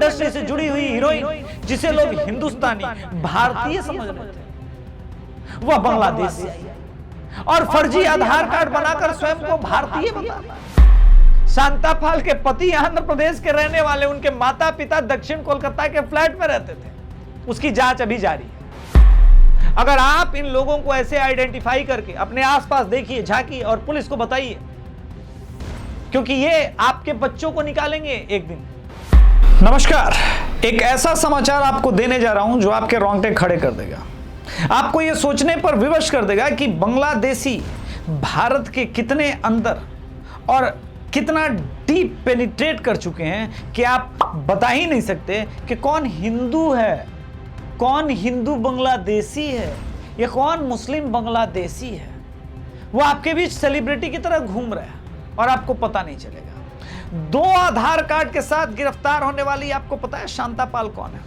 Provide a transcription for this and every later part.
Industry से जुड़ी हुई हीरोइन जिसे लोग हिंदुस्तानी भारतीय समझ रहे थे, वह बांग्लादेश से आई और फर्जी आधार कार्ड बनाकर स्वयं को भारतीय बता। शांता पाल के पति आंध्र प्रदेश के रहने वाले, उनके माता पिता दक्षिण कोलकाता के फ्लैट में रहते थे। उसकी जांच अभी जारी है। अगर आप इन लोगों को ऐसे आइडेंटिफाई करके अपने आसपास देखिए, झांकिए और पुलिस को बताइए, क्योंकि ये आपके बच्चों को निकालेंगे एक दिन। नमस्कार, एक ऐसा समाचार आपको देने जा रहा हूं जो आपके रोंगटे खड़े कर देगा, आपको यह सोचने पर विवश कर देगा कि बांग्लादेशी भारत के कितने अंदर और कितना डीप पेनिट्रेट कर चुके हैं कि आप बता ही नहीं सकते कि कौन हिंदू है, कौन हिंदू बांग्लादेशी है, या कौन मुस्लिम बांग्लादेशी है। वो आपके बीच सेलिब्रिटी की तरह घूम रहा है और आपको पता नहीं चलेगा। 2 आधार कार्ड के साथ गिरफ्तार होने वाली, आपको पता है शांता पाल कौन है?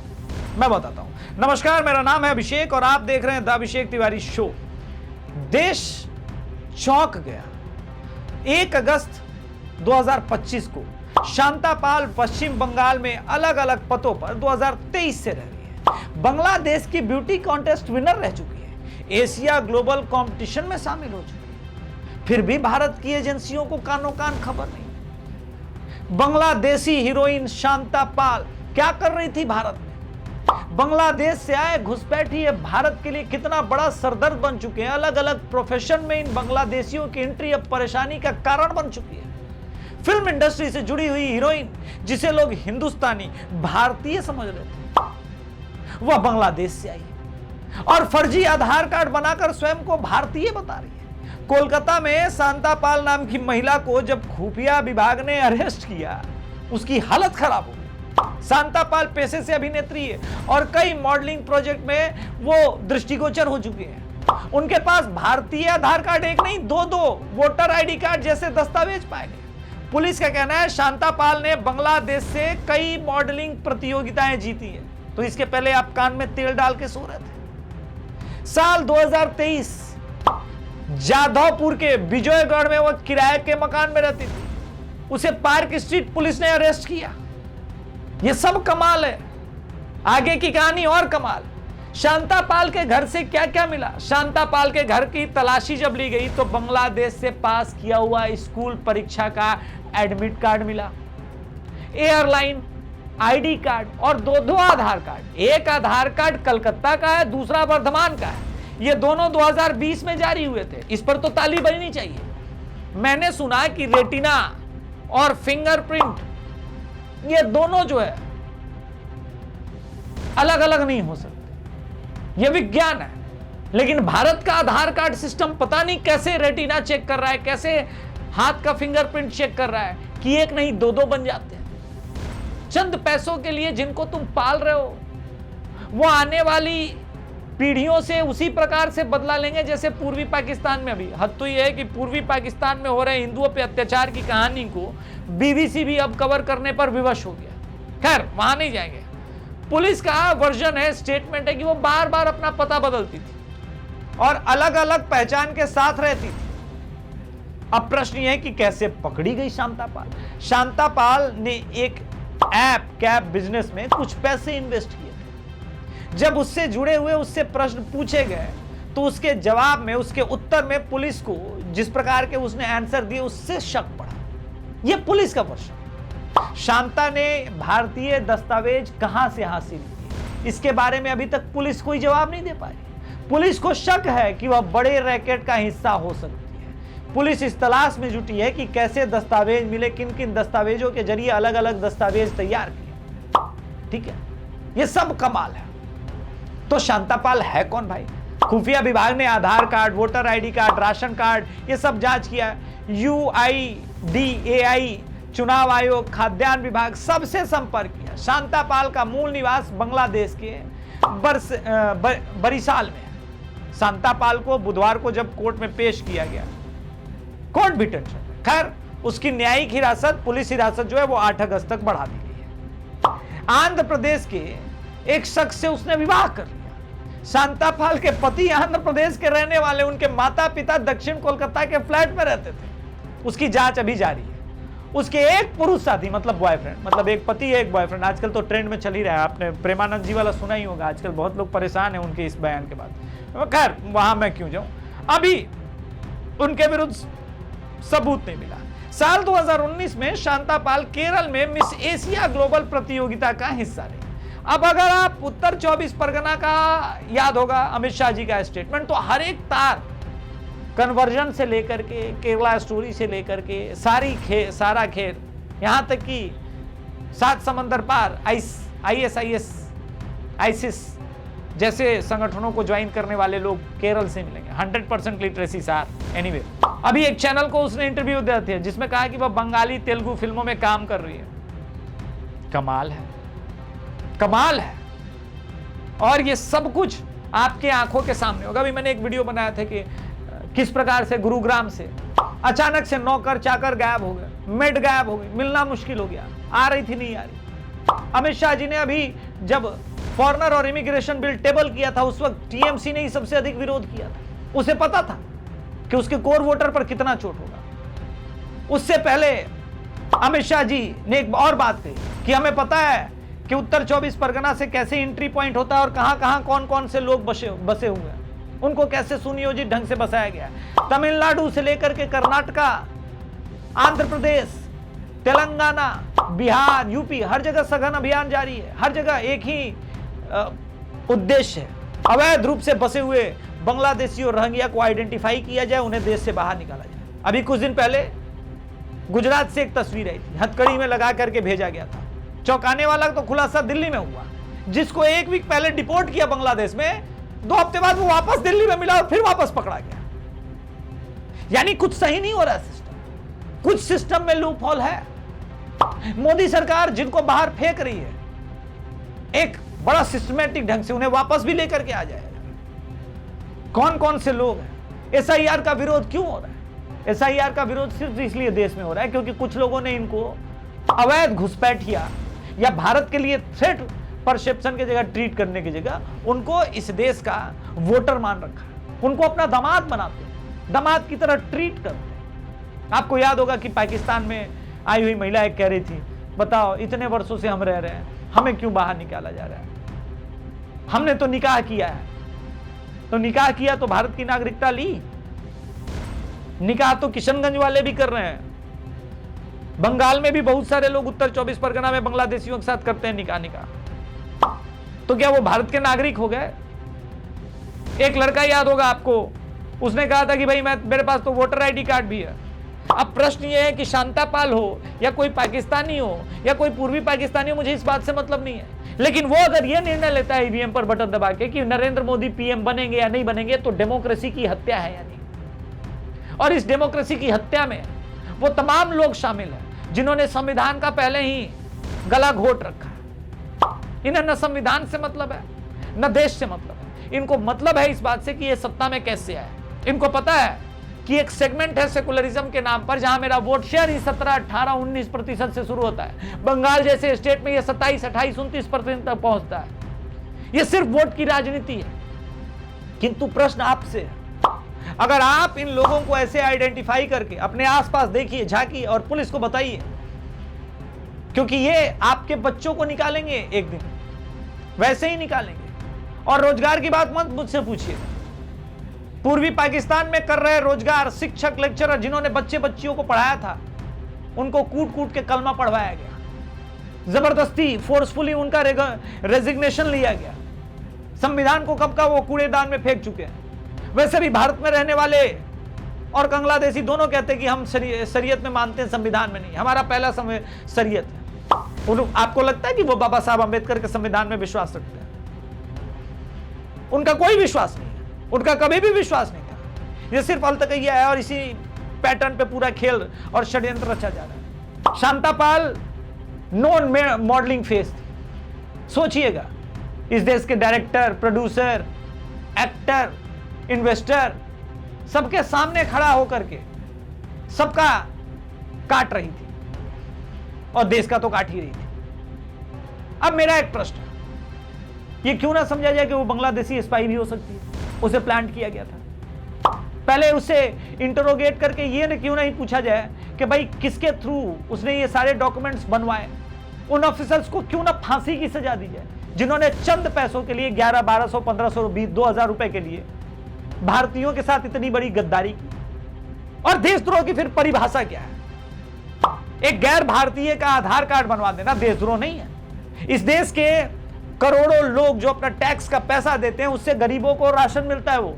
मैं बताता हूं। नमस्कार, मेरा नाम है अभिषेक और आप देख रहे हैं द अभिषेक तिवारी शो। देश चौंक गया। 1 अगस्त 2025 को शांता पाल पश्चिम बंगाल में अलग अलग पदों पर 2023 से रह रही है। बांग्लादेश की ब्यूटी कॉन्टेस्ट विनर रह चुकी है, एशिया ग्लोबल कंपटीशन में शामिल हो चुकी है। फिर भी भारत की एजेंसियों को कानों कान खबर नहीं। बांग्लादेशी हीरोइन शांता पाल क्या कर रही थी भारत में? बांग्लादेश से आए घुसपैठी ये भारत के लिए कितना बड़ा सरदर्द बन चुके हैं। अलग अलग प्रोफेशन में इन बांग्लादेशियों की एंट्री अब परेशानी का कारण बन चुकी है। फिल्म इंडस्ट्री से जुड़ी हुई हीरोइन जिसे लोग हिंदुस्तानी भारतीय समझ रहे थे, वह बांग्लादेश से आई और फर्जी आधार कार्ड बनाकर स्वयं को भारतीय बता रही है। कोलकाता में शांता पाल नाम की महिला को जब खुफिया विभाग ने अरेस्ट किया, उसकी हालत खराब हो गई। शांता पाल पेशे से अभिनेत्री है और कई मॉडलिंग प्रोजेक्ट में वो दृष्टिगोचर हो चुकी है। उनके पास भारतीय आधार कार्ड एक नहीं 2 वोटर आईडी कार्ड जैसे दस्तावेज पाए गए। पुलिस का कहना है शांता पाल ने बांग्लादेश से कई मॉडलिंग प्रतियोगिताएं जीती है। तो इसके पहले आप कान में तेल डाल के सो रहे थे। साल 2023 जाधवपुर के विजयगढ़ में वो किराए के मकान में रहती थी। उसे पार्क स्ट्रीट पुलिस ने अरेस्ट किया। ये सब कमाल है। आगे की कहानी और कमाल। शांता पाल के घर से क्या क्या मिला? शांता पाल के घर की तलाशी जब ली गई तो बांग्लादेश से पास किया हुआ स्कूल परीक्षा का एडमिट कार्ड मिला, एयरलाइन आईडी कार्ड और 2 आधार कार्ड। एक आधार कार्ड कलकत्ता का है, दूसरा वर्धमान का है। ये दोनों 2020 में जारी हुए थे। इस पर तो ताली बजनी चाहिए। मैंने सुना कि रेटिना और फिंगरप्रिंट ये दोनों जो है अलग अलग नहीं हो सकते, ये विज्ञान है। लेकिन भारत का आधार कार्ड सिस्टम पता नहीं कैसे रेटिना चेक कर रहा है, कैसे हाथ का फिंगरप्रिंट चेक कर रहा है कि एक नहीं 2 बन जाते हैं। चंद पैसों के लिए जिनको तुम पाल रहे हो, वो आने वाली पीढ़ियों से उसी प्रकार से बदला लेंगे जैसे पूर्वी पाकिस्तान में। अभी हद तो यह है कि पूर्वी पाकिस्तान में हो रहे हिंदुओं पे अत्याचार की कहानी को बीबीसी भी अब कवर करने पर विवश हो गया। खैर, वहां नहीं जाएंगे। पुलिस का वर्जन है, स्टेटमेंट है कि वो बार बार अपना पता बदलती थी और अलग अलग पहचान के साथ रहती थी। अब प्रश्न यह है कि कैसे पकड़ी गई शांता पाल? शांता पाल ने एक ऐप कैब बिजनेस में कुछ पैसे इन्वेस्ट किए थे। जब उससे जुड़े हुए उससे प्रश्न पूछे गए तो उसके जवाब में, उसके उत्तर में पुलिस को जिस प्रकार के उसने आंसर दिए उससे शक पड़ा। यह पुलिस का प्रश्न। शांता ने भारतीय दस्तावेज कहां से हासिल किए, इसके बारे में अभी तक पुलिस कोई जवाब नहीं दे पाई। पुलिस को शक है कि वह बड़े रैकेट का हिस्सा हो सकती है। पुलिस इस तलाश में जुटी है कि कैसे दस्तावेज मिले, किन किन दस्तावेजों के जरिए अलग अलग दस्तावेज तैयार किए। ठीक है, ये सब कमाल है। तो शांता पाल है कौन भाई? खुफिया विभाग ने Aadhaar card, voter ID card, ration card ये सब जांच किया। UIDAI, चुनाव आयोग, खाद्यान्न विभाग सबसे संपर्क किया। शांता पाल का मूल निवास बांग्लादेश के बरिशाल में है। शांता पाल को बुधवार को जब कोर्ट में पेश किया गया, कोर्ट भी टेंशन में। खैर, उसकी न्यायिक हिरासत, पुलिस हिरासत जो है वो 8 अगस्त तक बढ़ा दी गई है। आंध्र प्रदेश के एक शख्स से उसने विवाह कर लिया। शांता पाल के पति आंध्र प्रदेश के रहने वाले, उनके माता पिता दक्षिण कोलकाता के फ्लैट में रहते थे। उसकी जांच अभी जारी है। उसके एक पुरुष साथी, मतलब बॉयफ्रेंड, मतलब एक पति एक बॉयफ्रेंड, आजकल तो ट्रेंड में चल ही रहा है। आपने प्रेमानंद जी वाला सुना ही होगा, आजकल बहुत लोग परेशान हैं उनके इस बयान के बाद। खैर वहां मैं क्यों जाऊं, अभी उनके विरुद्ध सबूत नहीं मिला। साल 2019 में शांता पाल केरल में मिस एशिया ग्लोबल प्रतियोगिता का हिस्सा रही। अब अगर आप उत्तर 24 परगना का याद होगा अमित शाह जी का स्टेटमेंट, तो हर एक तार कन्वर्जन से लेकर के केरला स्टोरी से लेकर के सारा खेल, यहां तक कि 7 समंदर पार आईसिस जैसे संगठनों को ज्वाइन करने वाले लोग केरल से मिलेंगे। 100% लिटरेसी सार। एनीवे, अभी एक चैनल को उसने इंटरव्यू दिया था जिसमें कहा कि वह बंगाली तेलुगु फिल्मों में काम कर रही है। कमाल है, कमाल है। और ये सब कुछ आपके आंखों के सामने होगा। अभी मैंने एक वीडियो बनाया था कि किस प्रकार से गुरुग्राम से अचानक से नौकर चाकर गायब हो गए, मेड गायब हो गई, मिलना मुश्किल हो गया, आ रही थी नहीं आ रही। अमित शाह जी ने अभी जब फॉरेनर और इमिग्रेशन बिल टेबल किया था, उस वक्त टीएमसी ने ही सबसे अधिक विरोध किया था। उसे पता था कि उसके कोर वोटर पर कितना चोट होगा। उससे पहले अमित शाह जी ने एक और बात कही कि हमें पता है कि उत्तर 24 परगना से कैसे एंट्री पॉइंट होता है और कहां कहां कौन कौन से लोग बसे हुए हैं, उनको कैसे सुनियोजित ढंग से बसाया गया। तमिलनाडु से लेकर के कर्नाटका, आंध्र प्रदेश, तेलंगाना, बिहार, यूपी, हर जगह सघन अभियान जारी है। हर जगह एक ही उद्देश्य है, अवैध रूप से बसे हुए बांग्लादेशी और रोहिंग्या को आइडेंटिफाई किया जाए, उन्हें देश से बाहर निकाला जाए। अभी कुछ दिन पहले गुजरात से एक तस्वीर आई थी, हथकड़ी में लगा करके भेजा गया था। चौंकाने वाला तो खुलासा दिल्ली में हुआ, जिसको एक वीक पहले डिपोर्ट किया बांग्लादेश में, 2 हफ्ते बाद वो वापस दिल्ली में मिला और फिर वापस पकड़ा गया। यानी कुछ सही नहीं हो रहा सिस्टम, कुछ सिस्टम में लूप होल है। मोदी सरकार जिनको बाहर फेंक रही है, एक बड़ा सिस्टमैटिक ढंग से उन्हें वापस भी लेकर के आ जाएगा। कौन कौन से लोग हैं, एसआईआर का विरोध क्यों हो रहा है? एसआईआर का विरोध सिर्फ इसलिए देश में हो रहा है क्योंकि कुछ लोगों ने इनको अवैध घुसपैठिया या भारत के लिए थ्रेट परसेप्शन की जगह ट्रीट करने की जगह उनको इस देश का वोटर मान रखा, उनको अपना दामाद बनाते, दामाद की तरह ट्रीट करते। आपको याद होगा कि पाकिस्तान में आई हुई महिला एक कह रही थी, बताओ इतने वर्षों से हम रह रहे हैं, हमें क्यों बाहर निकाला जा रहा है? हमने तो निकाह किया है। तो निकाह किया तो भारत की नागरिकता ली। निकाह तो किशनगंज वाले भी कर रहे हैं, बंगाल में भी बहुत सारे लोग उत्तर 24 परगना में बांग्लादेशियों के साथ करते हैं निकाह। तो क्या वो भारत के नागरिक हो गए? एक लड़का याद होगा आपको, उसने कहा था कि भाई मेरे पास तो वोटर आईडी कार्ड भी है। अब प्रश्न ये है कि शांता पाल हो या कोई पाकिस्तानी हो या कोई पूर्वी पाकिस्तानी हो, मुझे इस बात से मतलब नहीं है, लेकिन वो अगर ये निर्णय लेता है ईवीएम पर बटन दबा के कि नरेंद्र मोदी पीएम बनेंगे या नहीं बनेंगे, तो डेमोक्रेसी की हत्या है या नहीं। और इस डेमोक्रेसी की हत्या में वो तमाम लोग शामिल हैं जिन्होंने संविधान का पहले ही गला घोट रखा है। इन्हें न संविधान से मतलब है न देश से मतलब है, इनको मतलब है इस बात से कि ये सत्ता में कैसे आए। इनको पता है कि एक सेगमेंट है सेकुलरिज्म के नाम पर, जहां मेरा वोट शेयर ही 17, 18, 19% से शुरू होता है। बंगाल जैसे स्टेट में ये 27, 28, 29% तक पहुंचता है। ये सिर्फ वोट की राजनीति है। किंतु प्रश्न आपसे है, अगर आप इन लोगों को ऐसे आइडेंटिफाई करके अपने आसपास देखिए, झांकिए और पुलिस को बताइए, क्योंकि ये आपके बच्चों को निकालेंगे एक दिन, वैसे ही निकालेंगे। और रोजगार की बात मत मुझसे पूछिए। पूर्वी पाकिस्तान में कर रहे रोजगार शिक्षक लेक्चरर जिन्होंने बच्चे बच्चियों को पढ़ाया था, उनको कूट कूट के कलमा पढ़वाया गया, जबरदस्ती फोर्सफुली उनका रेजिग्नेशन लिया गया। संविधान को कब का वो कूड़ेदान में फेंक चुके हैं। वैसे भी भारत में रहने वाले और बांग्लादेशी दोनों कहते हैं कि हम शरीयत में मानते हैं, संविधान में नहीं। हमारा पहला शरीयत है। आपको लगता है कि वो बाबा साहब अंबेडकर के संविधान में विश्वास रखते हैं? उनका कोई विश्वास नहीं है, उनका कभी भी विश्वास नहीं था। ये सिर्फ अलतकैया है और इसी पैटर्न पे पूरा खेल और षड्यंत्र रचा जा रहा है। शांता पाल नॉन मॉडलिंग फेस थी। सोचिएगा, इस देश के डायरेक्टर, प्रोड्यूसर, एक्टर, इन्वेस्टर सबके सामने खड़ा होकर के सबका काट रही थी और देश का तो काट ही रही थी। अब मेरा एक प्रश्न है, ये क्यों ना समझा जाए कि वो बांग्लादेशी स्पाई भी हो सकती है, उसे प्लान किया गया था। पहले उसे इंटरोगेट करके ये क्यों नहीं पूछा जाए कि भाई किसके थ्रू उसने ये सारे डॉक्यूमेंट्स बनवाए। उन ऑफिसर्स को क्यों ना फांसी की सजा दी जाए जिन्होंने चंद पैसों के लिए 1100, 1200, 1500, 2000 रुपए के लिए भारतीयों के साथ इतनी बड़ी गद्दारी की। और देशद्रोह की फिर परिभाषा क्या है? एक गैर भारतीय का आधार कार्ड बनवा देना देशद्रोह नहीं है। इस देश के करोड़ों लोग जो अपना टैक्स का पैसा देते हैं उससे गरीबों को राशन मिलता है, वो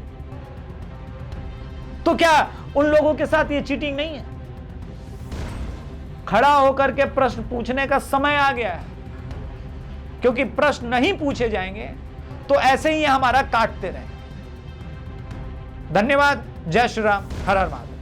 तो क्या उन लोगों के साथ ये चीटिंग नहीं है? खड़ा होकर के प्रश्न पूछने का समय आ गया है, क्योंकि प्रश्न नहीं पूछे जाएंगे तो ऐसे ही हमारा काटते रहेंगे। धन्यवाद। जय श्री राम। हर हर महादेव।